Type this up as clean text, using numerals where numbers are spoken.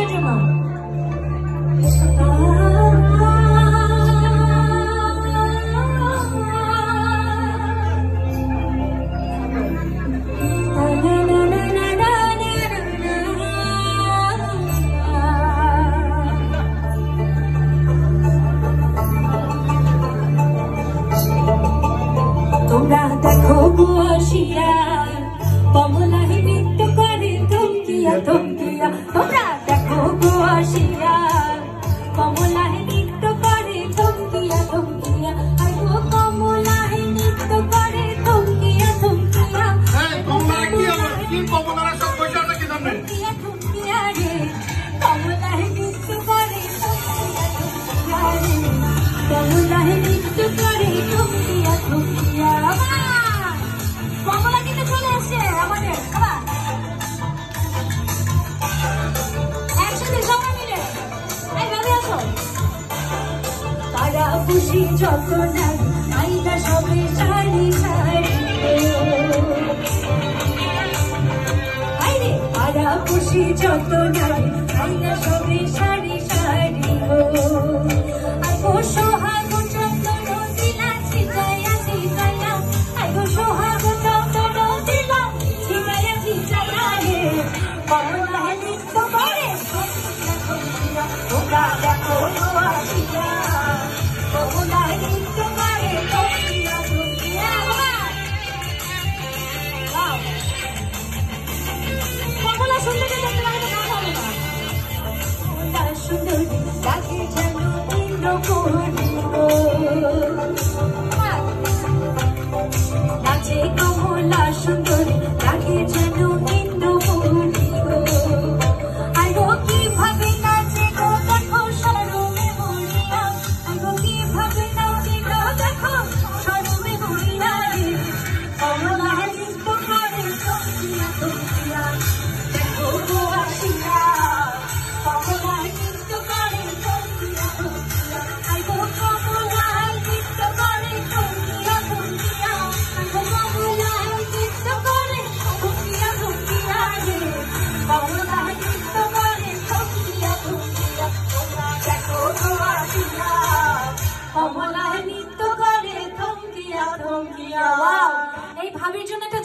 ভাবির জন্য। তোমরা দেখো বসিয়া কমলায় নৃত্য করে থমকিয়া থমকিয়া। তোমরা দেখো বসিয়া কমলায় নৃত্য করে থমকিয়া থমকিয়া। আইগো কমলায় নৃত্য করে থমকিয়া থমকিয়া। থমকিয়া থমকিয়া রে কমলায় নৃত্য করে থমকিয়া থমকিয়া রে। কমলায় নৃত্য করে থমকিয়া থমকিয়া। কমলা কিন্তু চলে এসছে আমাদের। একসাথে সবাই মিলে এই ভাবে আসো। তারা খুশি যত নাই আইনা সবে সারি সারি। আইরে তারা খুশি যত নাই আইনা সবে সারি সারি। আইগো সোহাগ যত দিলা ছিটাইয়া ছিটাইয়া। আইগো সোহাগ যত দিলা ছিটাইয়া ছিটাইয়া রে। কমলায় নৃত্য করে থমকিয়া থমকিয়া। তোমরা দেখো আসিয়া কমলায় নৃত্য করে থমকিয়া থমকিয়া। কমলা সুন্দরী দেখতে লাগে তো গান হবে না। কমলা সুন্দরী লাগে যেন ইন্দ্রপূর্ণি গো। নাচে কমলা সুন্দরী লাগে যেন ইন্দ্রপূর্ণি গো। আইগো কিভাবে নাচে গো দেখো শরমে মরিয়া। আইগো কিভাবে নাচে গো দেখো শরমে মরিয়া রে। কমলায় নৃত্য করে থমকিয়া থমকিয়া। দেখো গো আসিয়া কমলায় নৃত্য করে থমকিয়া থমকিয়া। আইগো কমলায় নৃত্য করে থমকিয়া থমকিয়া। আইগো কমলায় নৃত্য করে থমকিয়া থমকিয়া রে। কমলায় নৃত্য করে থমকিয়া থমকিয়া। তোমরা দেখো গো আসিয়া কমলায় নৃত্য করে থমকিয়া থমকিয়া। এই ভাবির জন্য একটা